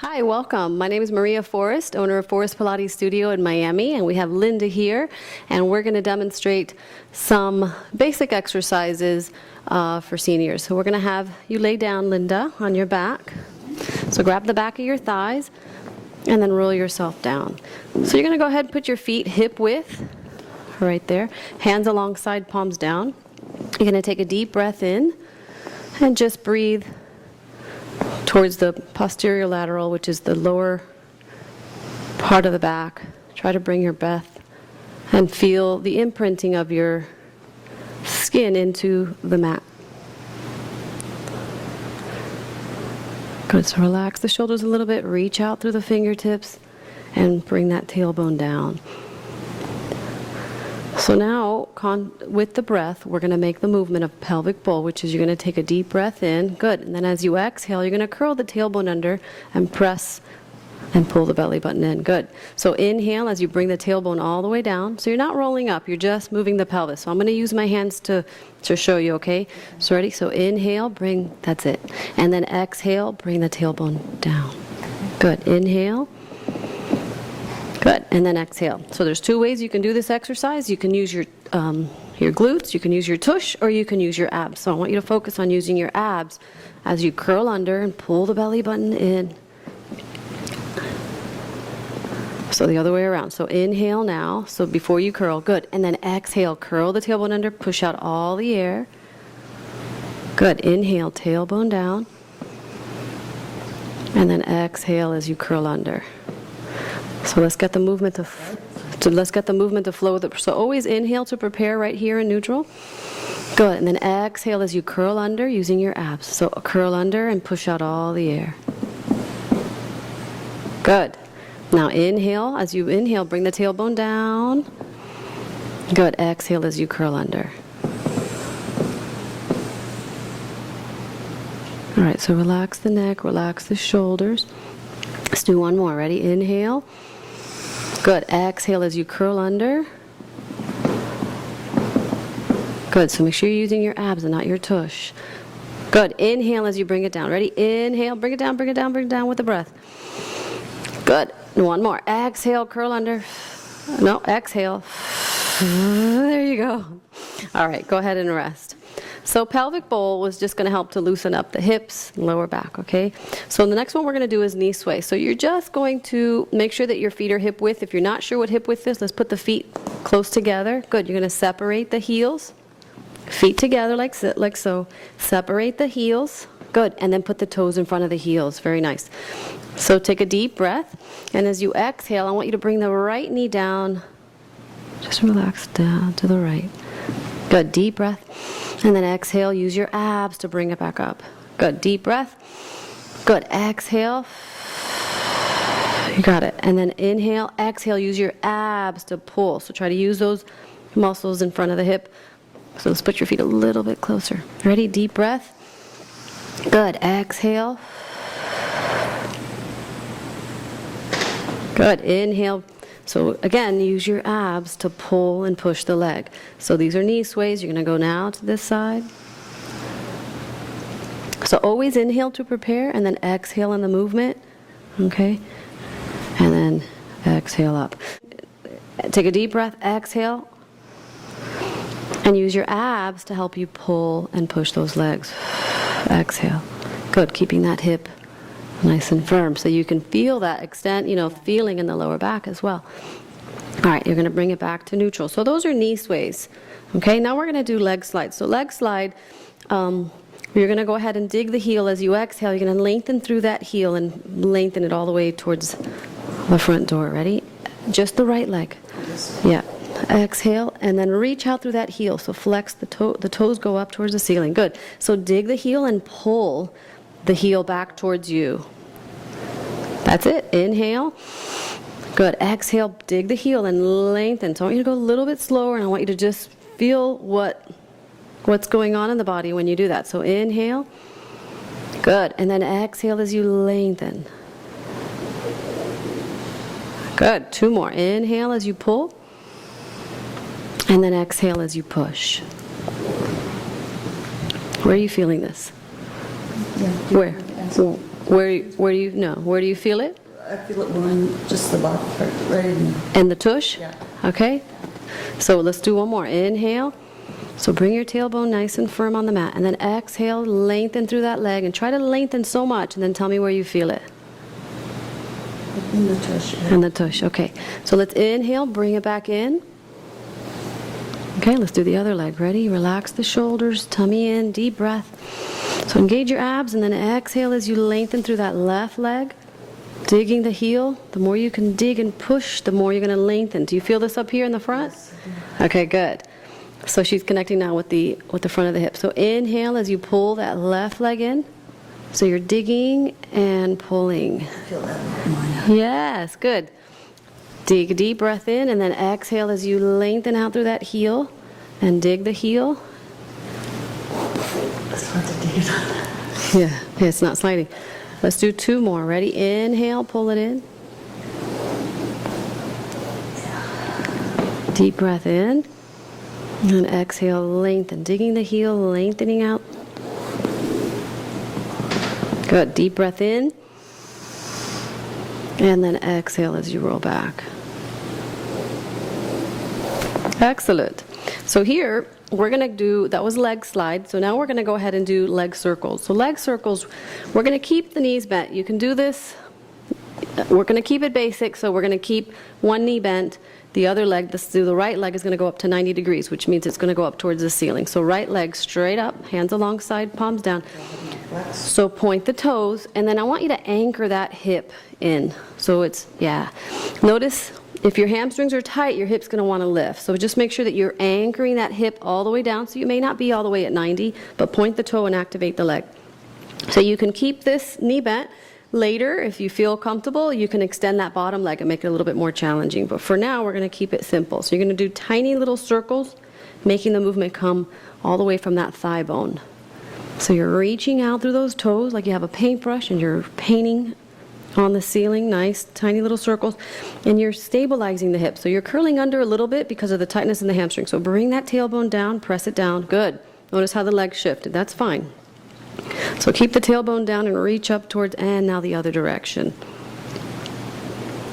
Hi, welcome. My name is Maria Forrest, owner of Forrest Pilates Studio in Miami, and we have Linda here, and we're going to demonstrate some basic exercises for seniors. So we're going to have you lay down, Linda, on your back. So grab the back of your thighs and then roll yourself down. So you're going to go ahead and put your feet hip width right there, hands alongside, palms down. You're going to take a deep breath in and just breathe towards the posterior lateral, which is the lower part of the back. Try to bring your breath and feel the imprinting of your skin into the mat. Good, so relax the shoulders a little bit, reach out through the fingertips, and bring that tailbone down. So now, with the breath, we're going to make the movement of pelvic bowl, which is you're going to take a deep breath in. Good. And then as you exhale, you're going to curl the tailbone under and press and pull the belly button in. Good. So inhale as you bring the tailbone all the way down. So you're not rolling up, you're just moving the pelvis. So I'm going to use my hands to show you, okay? So ready? So inhale, bring, that's it. And then exhale, bring the tailbone down. Good. Inhale. Good, and then exhale. So there's two ways you can do this exercise. You can use your glutes, you can use your tush, or you can use your abs. So I want you to focus on using your abs as you curl under and pull the belly button in. So the other way around. So inhale now, so before you curl, good. And then exhale, curl the tailbone under, push out all the air. Good, inhale, tailbone down. And then exhale as you curl under. So let's get the movement to flow. So always inhale to prepare right here in neutral. Good, and then exhale as you curl under using your abs. So curl under and push out all the air. Good. Now inhale, as you inhale, bring the tailbone down. Good, exhale as you curl under. All right, so relax the neck, relax the shoulders. Let's do one more. Ready? Inhale. Good. Exhale as you curl under. Good. So make sure you're using your abs and not your tush. Good. Inhale as you bring it down. Ready? Inhale. Bring it down, bring it down, bring it down with the breath. Good. One more. Exhale. Curl under. No. Exhale. There you go. All right. Go ahead and rest. So pelvic bowl was just going to help to loosen up the hips and lower back, okay? So the next one we're going to do is knee sway. So you're just going to make sure that your feet are hip width. If you're not sure what hip width is, let's put the feet close together. Good. You're going to separate the heels. Feet together like so. Separate the heels. Good. And then put the toes in front of the heels. Very nice. So take a deep breath. And as you exhale, I want you to bring the right knee down. Just relax down to the right. Good. Deep breath. And then exhale, use your abs to bring it back up. Good, deep breath. Good, exhale. You got it. And then inhale, exhale, use your abs to pull. So try to use those muscles in front of the hip. So let's put your feet a little bit closer. Ready, deep breath. Good, exhale. Good, inhale. So again, use your abs to pull and push the leg. So these are knee sways. You're going to go now to this side. So always inhale to prepare and then exhale in the movement. Okay? And then exhale up. Take a deep breath, exhale. And use your abs to help you pull and push those legs. Exhale. Good, keeping that hip nice and firm, so you can feel that extent, feeling in the lower back as well. All right, you're going to bring it back to neutral. So those are knee sways. Okay, now we're going to do leg slide. So leg slide, you're going to go ahead and dig the heel as you exhale. You're going to lengthen through that heel and lengthen it all the way towards the front door. Ready? Just the right leg. Yeah. Exhale, and then reach out through that heel. So flex the toes go up towards the ceiling. Good. So dig the heel and pull the heel back towards you. That's it. Inhale. Good. Exhale. Dig the heel and lengthen. So I want you to go a little bit slower, and I want you to just feel what's going on in the body when you do that. So inhale. Good. And then exhale as you lengthen. Good. Two more. Inhale as you pull. And then exhale as you push. Where are you feeling this? Yeah. Where? Where do you, no, where do you feel it? I feel it going just the bottom part, right in there. And the tush? Yeah. Okay. So let's do one more. Inhale. So bring your tailbone nice and firm on the mat. And then exhale, lengthen through that leg. And try to lengthen so much, and then tell me where you feel it. In the tush. Yeah. And the tush. Okay. So let's inhale, bring it back in. Okay, let's do the other leg. Ready? Relax the shoulders, tummy in, deep breath. So engage your abs, and then exhale as you lengthen through that left leg. Digging the heel. The more you can dig and push, the more you're going to lengthen. Do you feel this up here in the front? Yes. Okay, good. So she's connecting now with the front of the hip. So inhale as you pull that left leg in. So you're digging and pulling. I feel that in mine. Yes, good. Dig a deep breath in, and then exhale as you lengthen out through that heel and dig the heel. It's hard to dig it on. Yeah, it's not sliding. Let's do two more. Ready? Inhale, pull it in. Deep breath in. And exhale, lengthen. Digging the heel, lengthening out. Good. Deep breath in. And then exhale as you roll back. Excellent. So here, we're going to do, that was leg slide, so now we're going to go ahead and do leg circles. So leg circles, we're going to keep the knees bent. You can do this, we're going to keep it basic, so we're going to keep one knee bent. The other leg, the right leg is going to go up to 90 degrees, which means it's going to go up towards the ceiling. So right leg straight up, hands alongside, palms down. So point the toes, and then I want you to anchor that hip in. So it's, yeah. Notice if your hamstrings are tight, your hip's going to want to lift. So just make sure that you're anchoring that hip all the way down. So you may not be all the way at 90, but point the toe and activate the leg. So you can keep this knee bent. Later, if you feel comfortable, you can extend that bottom leg and make it a little bit more challenging. But for now, we're going to keep it simple. So you're going to do tiny little circles, making the movement come all the way from that thigh bone. So you're reaching out through those toes like you have a paintbrush and you're painting on the ceiling, nice tiny little circles, and you're stabilizing the hip. So you're curling under a little bit because of the tightness in the hamstring. So bring that tailbone down, press it down. Good. Notice how the leg shifted. That's fine. So keep the tailbone down and reach up towards, and now the other direction.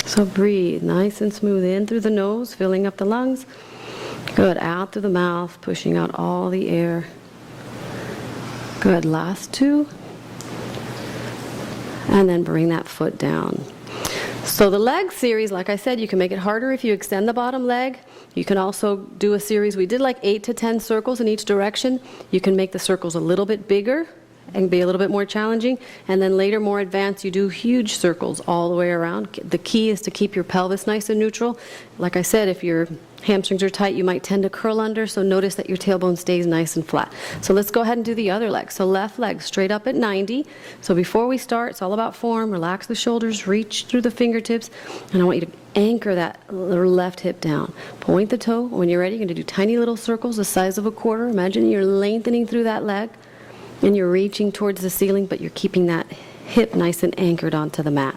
So breathe nice and smooth in through the nose, filling up the lungs. Good. Out through the mouth, pushing out all the air. Good. Last two. And then bring that foot down. So the leg series, like I said, you can make it harder if you extend the bottom leg. You can also do a series, we did like 8 to 10 circles in each direction. You can make the circles a little bit bigger and be a little bit more challenging. And then later, more advanced, you do huge circles all the way around. The key is to keep your pelvis nice and neutral. Like I said, if your hamstrings are tight, you might tend to curl under, so notice that your tailbone stays nice and flat. So let's go ahead and do the other leg. So left leg straight up at 90. So before we start, it's all about form. Relax the shoulders, reach through the fingertips, and I want you to anchor that left hip down. Point the toe. When you're ready, you're going to do tiny little circles the size of a quarter. Imagine you're lengthening through that leg, and you're reaching towards the ceiling, but you're keeping that hip nice and anchored onto the mat.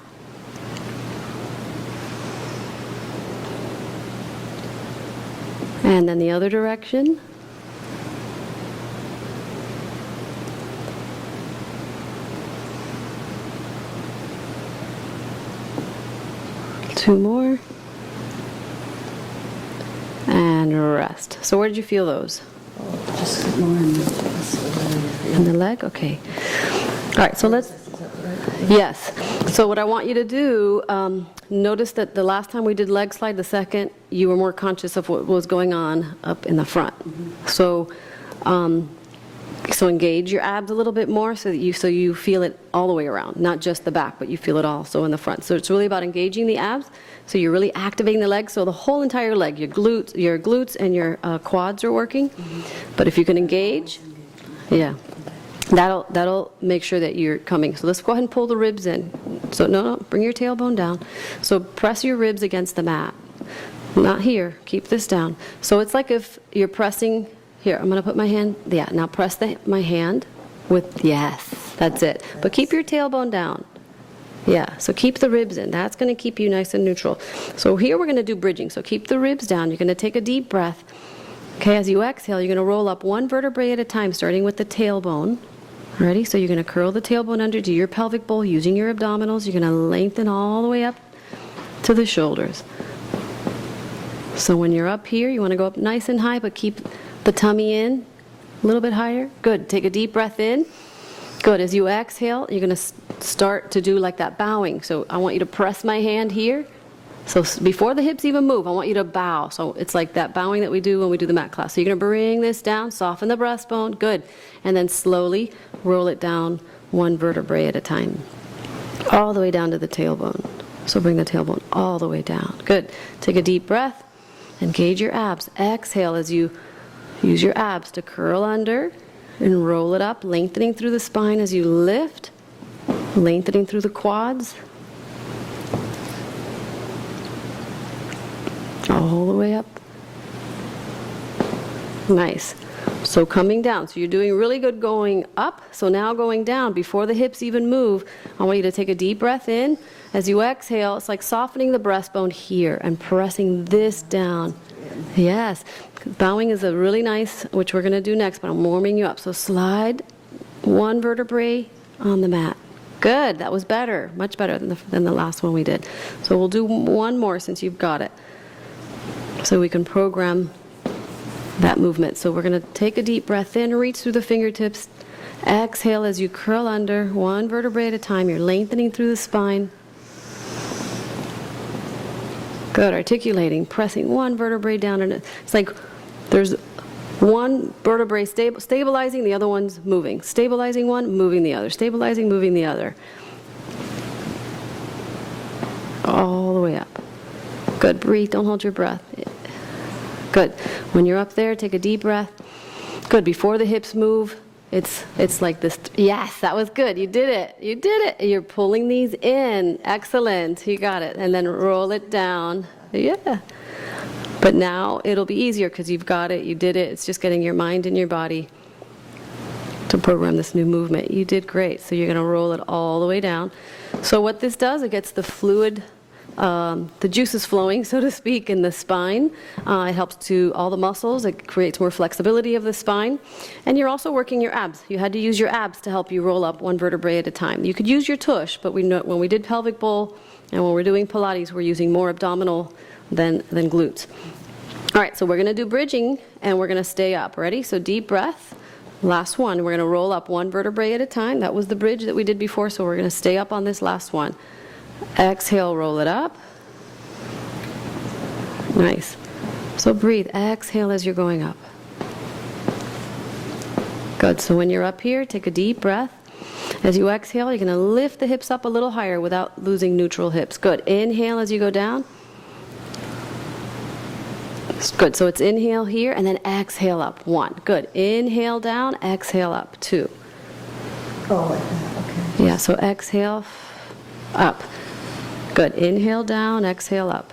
And then the other direction. Two more. And rest. So where did you feel those? Oh, just more in the leg? Okay. All right, so let's... Yes. So what I want you to do, notice that the last time we did leg slide, the second, you were more conscious of what was going on up in the front. Mm-hmm. So engage your abs a little bit more so you feel it all the way around, not just the back, but you feel it also in the front. So it's really about engaging the abs. So you're really activating the legs. So the whole entire leg, your glutes and your quads are working. Mm-hmm. But if you can engage, yeah. That'll make sure that you're coming. So let's go ahead and pull the ribs in. So no, bring your tailbone down. So press your ribs against the mat. Not here. Keep this down. So it's like if you're pressing, here, I'm going to put my hand, yeah, now press my hand with, yes, that's it. But keep your tailbone down. Yeah, so keep the ribs in. That's going to keep you nice and neutral. So here we're going to do bridging. So keep the ribs down. You're going to take a deep breath. Okay, as you exhale, you're going to roll up one vertebrae at a time, starting with the tailbone. Ready? So you're going to curl the tailbone under to your pelvic bowl using your abdominals. You're going to lengthen all the way up to the shoulders. So when you're up here, you want to go up nice and high, but keep the tummy in a little bit higher. Good. Take a deep breath in. Good. As you exhale, you're going to start to do like that bowing. So I want you to press my hand here. So before the hips even move, I want you to bow. So it's like that bowing that we do when we do the mat class. So you're going to bring this down, soften the breastbone. Good. And then slowly roll it down one vertebrae at a time. All the way down to the tailbone. So bring the tailbone all the way down. Good. Take a deep breath. Engage your abs. Exhale as you use your abs to curl under and roll it up, lengthening through the spine as you lift, lengthening through the quads. All the way up. Nice. So coming down. So you're doing really good going up. So now going down, before the hips even move, I want you to take a deep breath in. As you exhale, it's like softening the breastbone here and pressing this down. Yes. Bowing is a really nice, which we're going to do next, but I'm warming you up. So slide one vertebrae on the mat. Good. That was better. Much better than the last one we did. So we'll do one more since you've got it, so we can program that movement. So we're going to take a deep breath in, reach through the fingertips. Exhale as you curl under, one vertebrae at a time. You're lengthening through the spine. Good. Articulating, pressing one vertebrae down. And it's like there's one vertebrae stabilizing, the other one's moving. Stabilizing one, moving the other. Stabilizing, moving the other. All the way up. Good. Breathe. Don't hold your breath. Good. When you're up there, take a deep breath. Good. Before the hips move, it's like this. Yes, that was good. You did it. You did it. You're pulling these in. Excellent. You got it. And then roll it down. Yeah. But now it'll be easier because you've got it. You did it. It's just getting your mind and your body to program this new movement. You did great. So you're going to roll it all the way down. So what this does, it gets the fluid, the juices flowing, so to speak, in the spine. It helps to all the muscles. It creates more flexibility of the spine. And you're also working your abs. You had to use your abs to help you roll up one vertebrae at a time. You could use your tush, but we know when we did pelvic bowl and when we're doing Pilates, we're using more abdominal than glutes. All right, so we're going to do bridging, and we're going to stay up. Ready? So deep breath. Last one. We're going to roll up one vertebrae at a time. That was the bridge that we did before, so we're going to stay up on this last one. Exhale, roll it up. Nice. So breathe. Exhale as you're going up. Good. So when you're up here, take a deep breath. As you exhale, you're going to lift the hips up a little higher without losing neutral hips. Good. Inhale as you go down. Good. So it's inhale here and then exhale up. 1. Good. Inhale down, exhale up. 2. Oh, like that, okay. Yeah, so exhale up. Good. Inhale down, exhale up.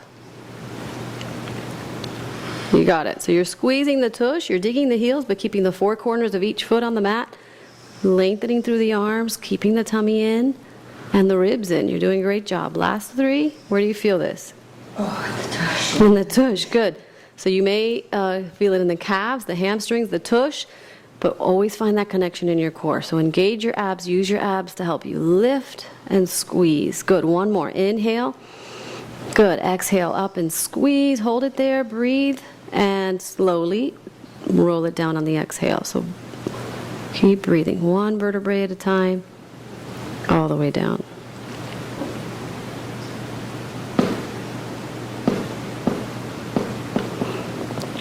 You got it. So you're squeezing the tush, you're digging the heels, but keeping the 4 corners of each foot on the mat, lengthening through the arms, keeping the tummy in, and the ribs in. You're doing a great job. Last 3, where do you feel this? Oh, the tush. In the tush, good. So you may feel it in the calves, the hamstrings, the tush, but always find that connection in your core. So engage your abs, use your abs to help you lift and squeeze. Good. One more. Inhale. Good. Exhale up and squeeze. Hold it there. Breathe. And slowly roll it down on the exhale. So keep breathing. 1 vertebrae at a time, all the way down.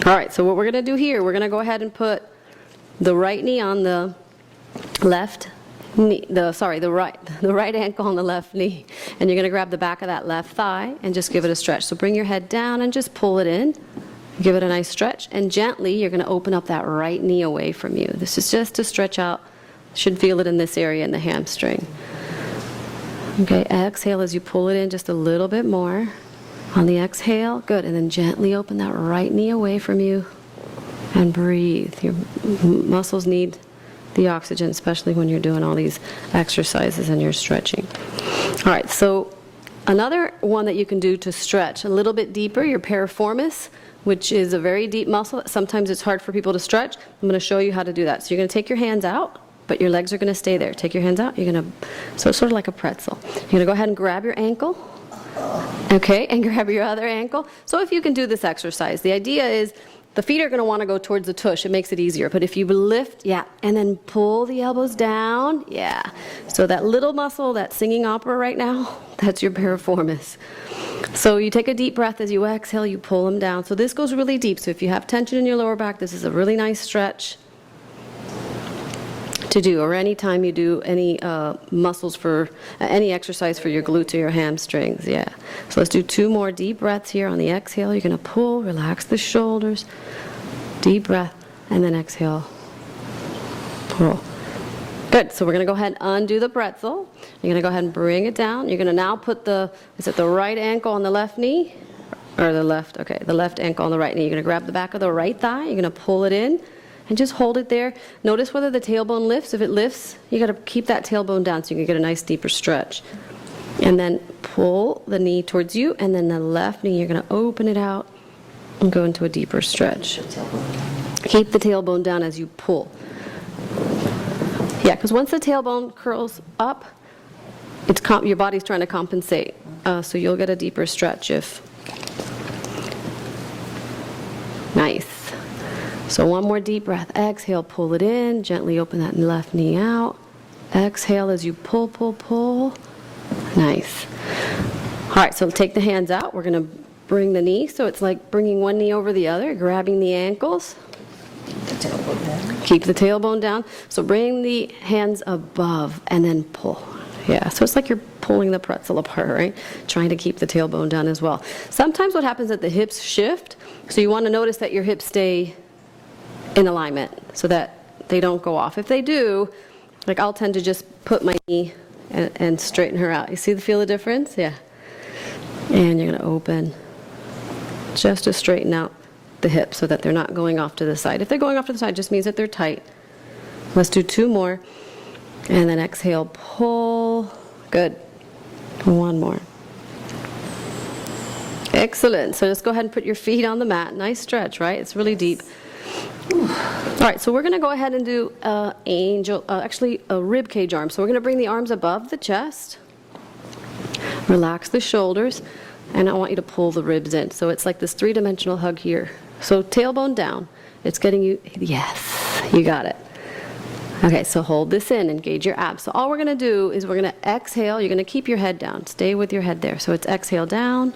All right, so what we're going to do here, we're going to go ahead and put the right knee on the left knee, the right ankle on the left knee, and you're going to grab the back of that left thigh and just give it a stretch. So bring your head down and just pull it in. Give it a nice stretch, and gently you're going to open up that right knee away from you. This is just to stretch out. Should feel it in this area in the hamstring. Okay, exhale as you pull it in just a little bit more. On the exhale, good, and then gently open that right knee away from you and breathe. Your muscles need the oxygen, especially when you're doing all these exercises and you're stretching. All right, so another one that you can do to stretch a little bit deeper, your piriformis, which is a very deep muscle. Sometimes it's hard for people to stretch. I'm going to show you how to do that. So you're going to take your hands out but your legs are going to stay there. Take your hands out. You're going to, so it's sort of like a pretzel. You're going to go ahead and grab your ankle. Okay, and grab your other ankle. So if you can do this exercise, the idea is the feet are going to want to go towards the tush. It makes it easier. But if you lift, yeah, and then pull the elbows down, yeah. So that little muscle, that singing opera right now, that's your piriformis. So you take a deep breath as you exhale, you pull them down. So this goes really deep. So if you have tension in your lower back, this is a really nice stretch to do, or anytime you do any muscles for any exercise for your glutes or your hamstrings, yeah. So let's do 2 more deep breaths here. On the exhale, you're going to pull, relax the shoulders, deep breath, and then exhale, pull. Good, so we're going to go ahead and undo the pretzel. You're going to go ahead and bring it down. You're going to now put the, is it the right ankle on the left knee? Or the left, okay, the left ankle on the right knee. You're going to grab the back of the right thigh. You're going to pull it in. And just hold it there. Notice whether the tailbone lifts. If it lifts, you got to keep that tailbone down so you can get a nice deeper stretch. And then pull the knee towards you, and then the left knee, you're going to open it out and go into a deeper stretch. Keep the tailbone down as you pull. Yeah, because once the tailbone curls up, it's your body's trying to compensate. So you'll get a deeper stretch if... Nice. So one more deep breath. Exhale, pull it in. Gently open that left knee out. Exhale as you pull, pull, pull. Nice. All right, so take the hands out. We're going to bring the knee. So it's like bringing one knee over the other, grabbing the ankles. Keep the tailbone down. So bring the hands above and then pull. Yeah, so it's like you're pulling the pretzel apart, right? Trying to keep the tailbone down as well. Sometimes what happens is that the hips shift. So you want to notice that your hips stay in alignment so that they don't go off. If they do, like I'll tend to just put my knee and straighten her out. You feel the difference? Yeah. And you're going to open just to straighten out the hips so that they're not going off to the side. If they're going off to the side, it just means that they're tight. Let's do 2 more. And then exhale, pull. Good. 1 more. Excellent. So just go ahead and put your feet on the mat. Nice stretch, right? It's really deep. All right, so we're going to go ahead and do a rib cage arm. So we're going to bring the arms above the chest, relax the shoulders, and I want you to pull the ribs in. So it's like this 3-dimensional hug here. So tailbone down. It's getting you, yes, you got it. Okay, so hold this in, engage your abs. So all we're going to do is we're going to exhale. You're going to keep your head down. Stay with your head there. So it's exhale down.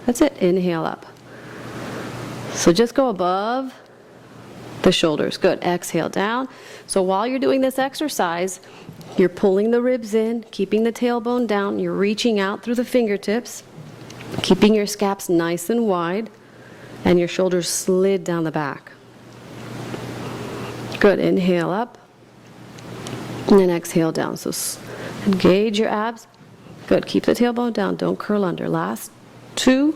That's it. Inhale up. So just go above the shoulders. Good. Exhale down. So while you're doing this exercise, you're pulling the ribs in, keeping the tailbone down. You're reaching out through the fingertips, keeping your scaps nice and wide, and your shoulders slid down the back. Good. Inhale up, and then exhale down. So engage your abs. Good. Keep the tailbone down. Don't curl under. Last 2.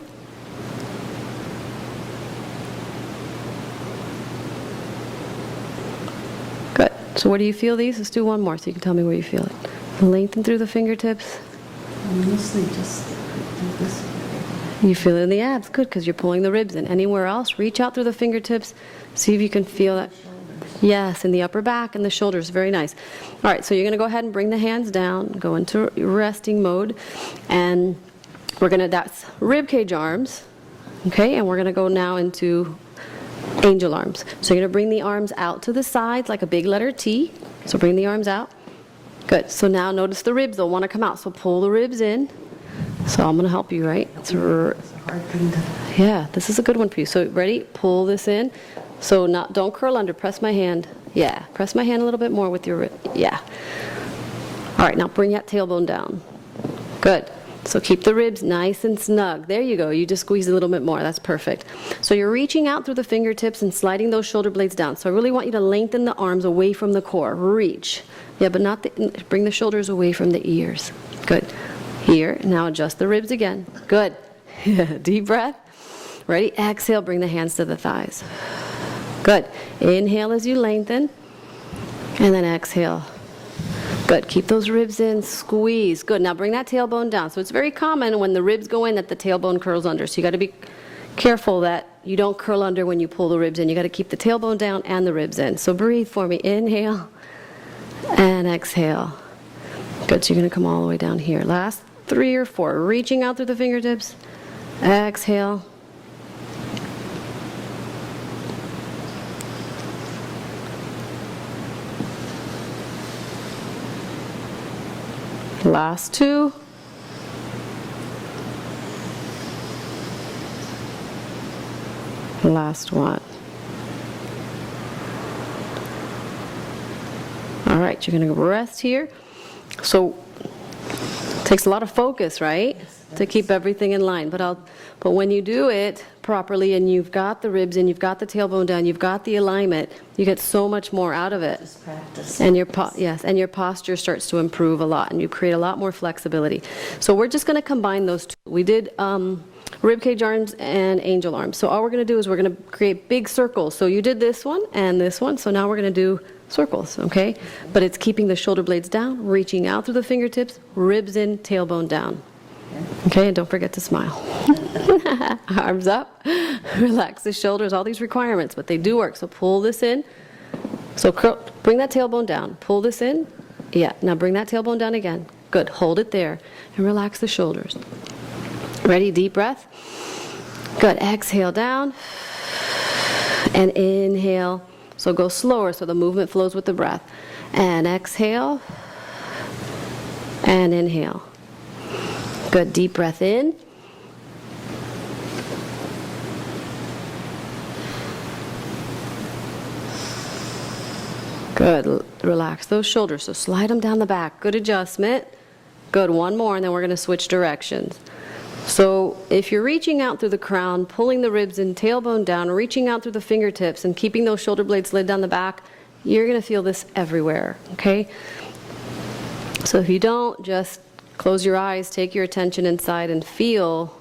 Good. So where do you feel these? Let's do 1 more so you can tell me where you feel it. Lengthen through the fingertips. Mostly just this. You feel it in the abs. Good, because you're pulling the ribs in. Anywhere else, reach out through the fingertips. See if you can feel that. Yes, in the upper back and the shoulders. Very nice. All right, so you're going to go ahead and bring the hands down, go into resting mode, and we're going to, that's rib cage arms, okay, and we're going to go now into angel arms. So you're going to bring the arms out to the sides like a big letter T. So bring the arms out. Good. So now notice the ribs. They'll want to come out. So pull the ribs in. So I'm going to help you, right? It's a hard thing to... Yeah, this is a good one for you. So ready? Pull this in. So don't curl under. Press my hand. Yeah. Press my hand a little bit more with your rib. Yeah. All right. Now bring that tailbone down. Good. So keep the ribs nice and snug. There you go. You just squeeze a little bit more. That's perfect. So you're reaching out through the fingertips and sliding those shoulder blades down. So I really want you to lengthen the arms away from the core. Reach. Yeah, but not bring the shoulders away from the ears. Good. Here. Now adjust the ribs again. Good. Deep breath. Ready? Exhale. Bring the hands to the thighs. Good. Inhale as you lengthen. And then exhale. Good. Keep those ribs in. Squeeze. Good. Now bring that tailbone down. So it's very common when the ribs go in that the tailbone curls under. So you got to be careful that you don't curl under when you pull the ribs in. You got to keep the tailbone down and the ribs in. So breathe for me. Inhale. And exhale. Good, so you're going to come all the way down here. Last 3 or 4, reaching out through the fingertips. Exhale. Last 2. Last 1. All right, you're going to rest here. So, it takes a lot of focus, right? To keep everything in line. But when you do it properly and you've got the ribs in, you've got the tailbone down, you've got the alignment, you get so much more out of it. Just practice. And and your posture starts to improve a lot, and you create a lot more flexibility. So we're just going to combine those two. We did rib cage arms and angel arms. So all we're going to do is we're going to create big circles. So you did this one and this one, so now we're going to do circles, okay? But it's keeping the shoulder blades down, reaching out through the fingertips, ribs in, tailbone down. Okay, and don't forget to smile. Arms up, relax the shoulders, all these requirements, but they do work. So pull this in. So bring that tailbone down. Pull this in. Yeah, now bring that tailbone down again. Good, hold it there and relax the shoulders. Ready, deep breath. Good, exhale down and inhale. So go slower so the movement flows with the breath. And exhale and inhale. Good, deep breath in. Good, relax those shoulders. So slide them down the back. Good adjustment. Good, one more, and then we're going to switch directions. So if you're reaching out through the crown, pulling the ribs in, tailbone down, reaching out through the fingertips, and keeping those shoulder blades slid down the back, you're going to feel this everywhere, okay? So if you don't, just close your eyes, take your attention inside and feel,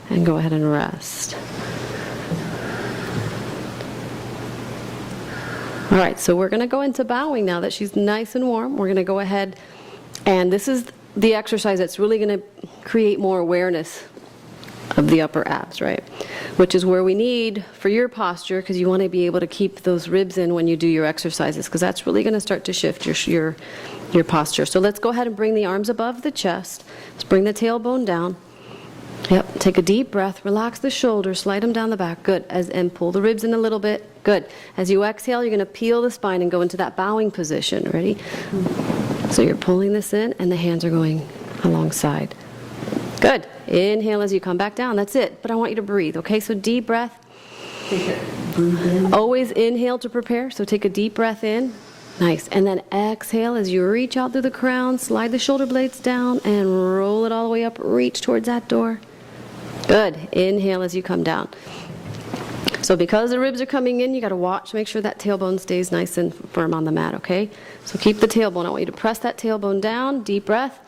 and go ahead and rest. All right, so we're going to go into bowing now that she's nice and warm. We're going to go ahead, and this is the exercise that's really going to create more awareness of the upper abs, right? Which is where we need for your posture, because you want to be able to keep those ribs in when you do your exercises, because that's really going to start to shift your posture. So let's go ahead and bring the arms above the chest. Let's bring the tailbone down. Yep, take a deep breath, relax the shoulders, slide them down the back. Good, and pull the ribs in a little bit. Good. As you exhale, you're going to peel the spine and go into that bowing position. Ready? So you're pulling this in, and the hands are going alongside. Good. Inhale as you come back down. That's it. But I want you to breathe, okay? So deep breath. Breathe in. Always inhale to prepare. So take a deep breath in. Nice. And then exhale as you reach out through the crown, slide the shoulder blades down, and roll it all the way up. Reach towards that door. Good. Inhale as you come down. So because the ribs are coming in, you got to watch, make sure that tailbone stays nice and firm on the mat, okay? So keep the tailbone. I want you to press that tailbone down. Deep breath.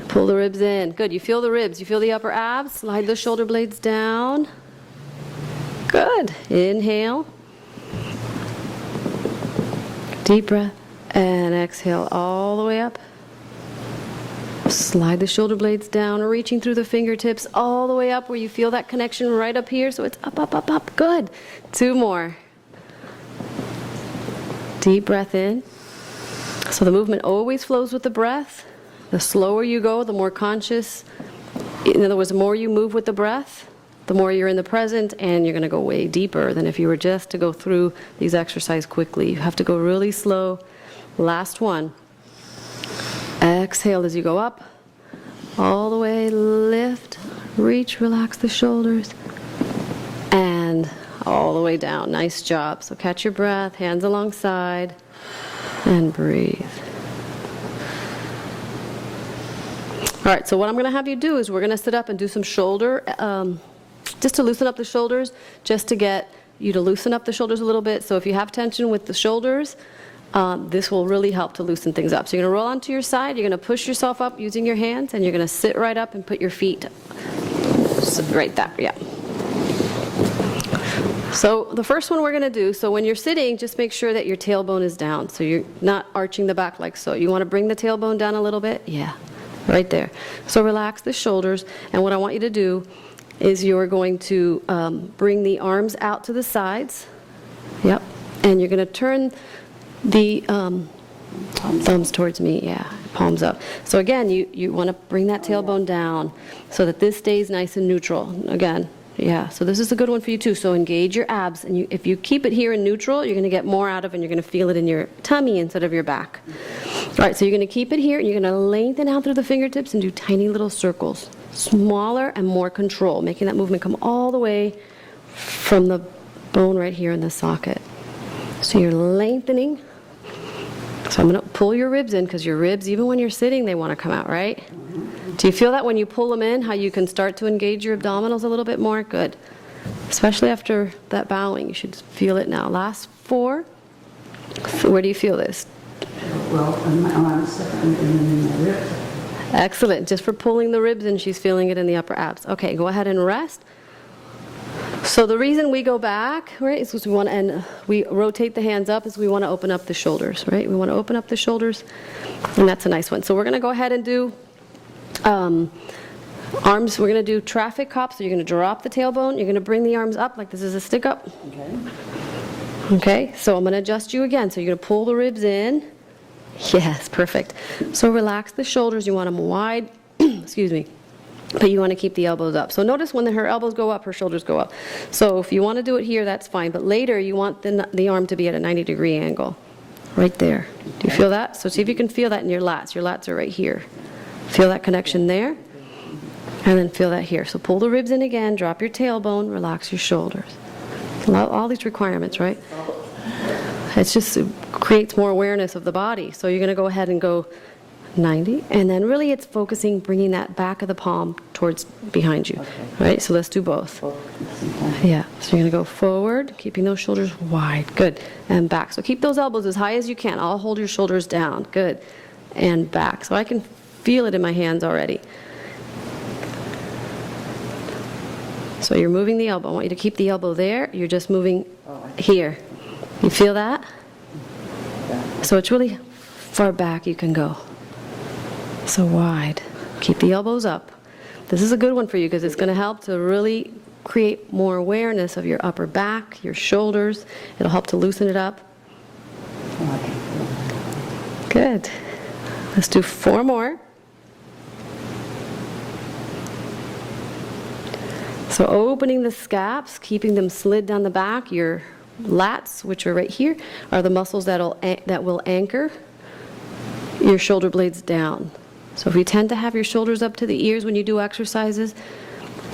Pull the ribs in. Good. You feel the ribs. You feel the upper abs. Slide the shoulder blades down. Good. Inhale. Deep breath. And exhale all the way up. Slide the shoulder blades down, reaching through the fingertips all the way up where you feel that connection right up here. So it's up, up, up, up. Good. 2 more. Deep breath in. So the movement always flows with the breath. The slower you go, the more conscious. In other words, the more you move with the breath, the more you're in the present, and you're going to go way deeper than if you were just to go through these exercises quickly. You have to go really slow. Last one. Exhale as you go up. All the way, lift, reach, relax the shoulders. And all the way down. Nice job. So catch your breath, hands alongside, and breathe. All right, so what I'm going to have you do is we're going to sit up and do some shoulder, just to loosen up the shoulders, just to get you to loosen up the shoulders a little bit. So if you have tension with the shoulders, this will really help to loosen things up. So you're going to roll onto your side, you're going to push yourself up using your hands, and you're going to sit right up and put your feet right there, yeah. So the first one we're going to do, so when you're sitting, just make sure that your tailbone is down. So you're not arching the back like so. You want to bring the tailbone down a little bit? Yeah, right there. So relax the shoulders, and what I want you to do is you're going to bring the arms out to the sides. Yep, and you're going to turn the Thumbs towards me, yeah, palms up. So again, you want to bring that tailbone down so that this stays nice and neutral. Again, yeah, so this is a good one for you too. So engage your abs, and if you keep it here in neutral, you're going to get more out of it, and you're going to feel it in your tummy instead of your back. All right, so you're going to keep it here, and you're going to lengthen out through the fingertips and do tiny little circles. Smaller and more control, making that movement come all the way from the bone right here in the socket. So you're lengthening. So I'm going to pull your ribs in, because your ribs, even when you're sitting, they want to come out, right? Do you feel that when you pull them in, how you can start to engage your abdominals a little bit more? Good. Especially after that bowing, you should feel it now. Last 4. Where do you feel this? Well, in my arms and in my ribs. Excellent. Just for pulling the ribs in, she's feeling it in the upper abs. Okay, go ahead and rest. So the reason we go back, right, is because we rotate the hands up, is we want to open up the shoulders, right? We want to open up the shoulders, and that's a nice one. So we're going to go ahead and do arms. We're going to do traffic cop. So you're going to drop the tailbone. You're going to bring the arms up like this is a stick up. Okay. Okay, so I'm going to adjust you again. So you're going to pull the ribs in. Yes, perfect. So relax the shoulders. You want them wide, excuse me. But you want to keep the elbows up. So notice when her elbows go up, her shoulders go up. So if you want to do it here, that's fine. But later, you want the arm to be at a 90-degree angle. Right there. Do you feel that? So see if you can feel that in your lats. Your lats are right here. Feel that connection there. And then feel that here. So pull the ribs in again. Drop your tailbone. Relax your shoulders. All these requirements, right? It creates more awareness of the body. So you're going to go ahead and go 90, and then really it's focusing, bringing that back of the palm towards behind you, right? So let's do both. Yeah, so you're going to go forward, keeping those shoulders wide, good, and back. So keep those elbows as high as you can. I'll hold your shoulders down, good, and back. So I can feel it in my hands already. So you're moving the elbow. I want you to keep the elbow there. You're just moving here. You feel that? So it's really far back you can go. So wide. Keep the elbows up. This is a good one for you because it's going to help to really create more awareness of your upper back, your shoulders. It'll help to loosen it up. Good. Let's do 4 more. So opening the scaps, keeping them slid down the back. Your lats, which are right here, are the muscles that will anchor your shoulder blades down. So if you tend to have your shoulders up to the ears when you do exercises,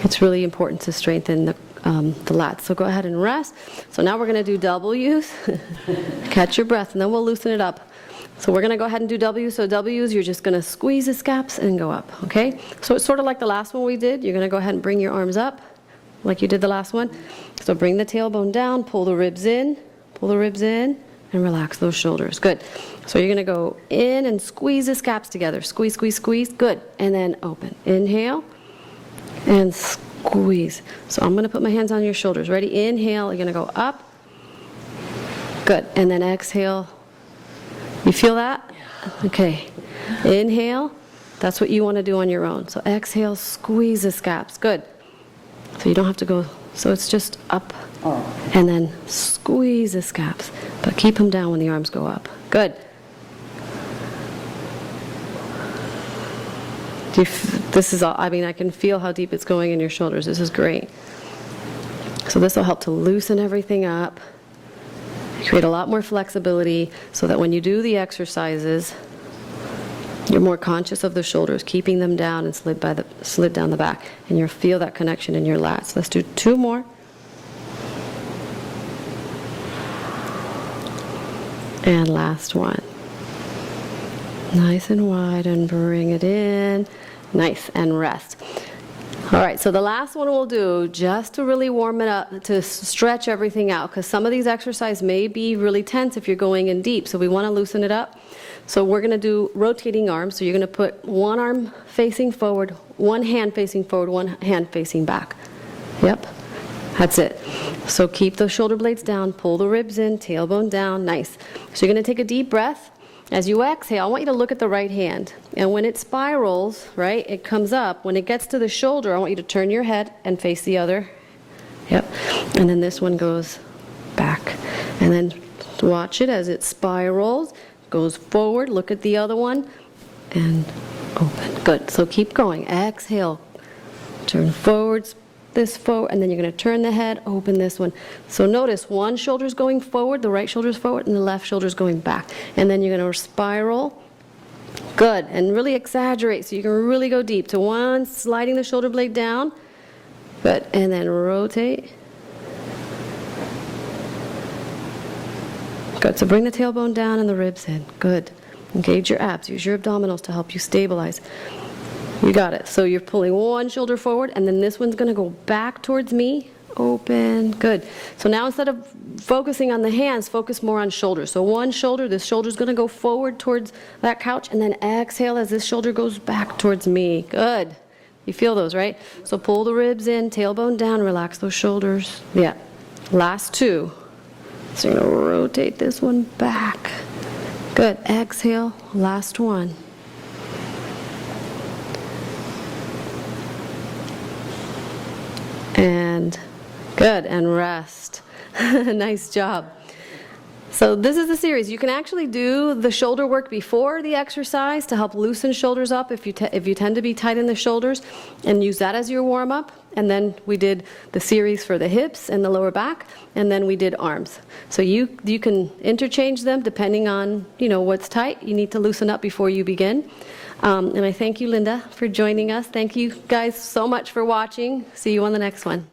it's really important to strengthen the lats. So go ahead and rest. So now we're going to do W's. Catch your breath, and then we'll loosen it up. So we're going to go ahead and do W's. So W's, you're just going to squeeze the scaps and go up, okay? So it's sort of like the last one we did. You're going to go ahead and bring your arms up like you did the last one. So bring the tailbone down, pull the ribs in, and relax those shoulders. Good. So you're going to go in and squeeze the scaps together. Squeeze, squeeze, squeeze. Good. And then open. Inhale and squeeze. So I'm going to put my hands on your shoulders. Ready? Inhale. You're going to go up. Good. And then exhale. You feel that? Okay. Inhale. That's what you want to do on your own. So exhale, squeeze the scaps. Good. So you don't have to go. So it's just up. And then squeeze the scaps, but keep them down when the arms go up. Good. This is all, I mean, I can feel how deep it's going in your shoulders. This is great. So this will help to loosen everything up, create a lot more flexibility so that when you do the exercises, you're more conscious of the shoulders, keeping them down and slid down the back, and you'll feel that connection in your lats. Let's do 2 more. And last one. Nice and wide, and bring it in. Nice, and rest. All right, so the last one we'll do, just to really warm it up, to stretch everything out, because some of these exercises may be really tense if you're going in deep, so we want to loosen it up. So we're going to do rotating arms. So you're going to put one arm facing forward, one hand facing forward, one hand facing back. Yep, that's it. So keep those shoulder blades down, pull the ribs in, tailbone down, nice. So you're going to take a deep breath. As you exhale, I want you to look at the right hand. And when it spirals, right, it comes up. When it gets to the shoulder, I want you to turn your head and face the other. Yep. And then this one goes back. And then watch it as it spirals, goes forward. Look at the other one, and open. Good. So keep going. Exhale. Turn forwards, this forward, and then you're going to turn the head, open this one. So notice one shoulder's going forward, the right shoulder's forward, and the left shoulder's going back. And then you're going to spiral. Good. And really exaggerate so you can really go deep. To one, sliding the shoulder blade down. Good. And then rotate. Good. So bring the tailbone down and the ribs in. Good. Engage your abs. Use your abdominals to help you stabilize. You got it. So you're pulling one shoulder forward, and then this one's going to go back towards me. Open. Good. So now instead of focusing on the hands, focus more on shoulders. So one shoulder, this shoulder's going to go forward towards that couch, and then exhale as this shoulder goes back towards me. Good. You feel those, right? So pull the ribs in, tailbone down, relax those shoulders. Yeah. Last two. So you're going to rotate this one back. Good. Exhale. Last one. And good, and rest. Nice job. So this is the series. You can actually do the shoulder work before the exercise to help loosen shoulders up if you tend to be tight in the shoulders, and use that as your warm-up. And then we did the series for the hips and the lower back, and then we did arms. So you can interchange them depending on what's tight. You need to loosen up before you begin. And I thank you, Linda, for joining us. Thank you guys so much for watching. See you on the next one.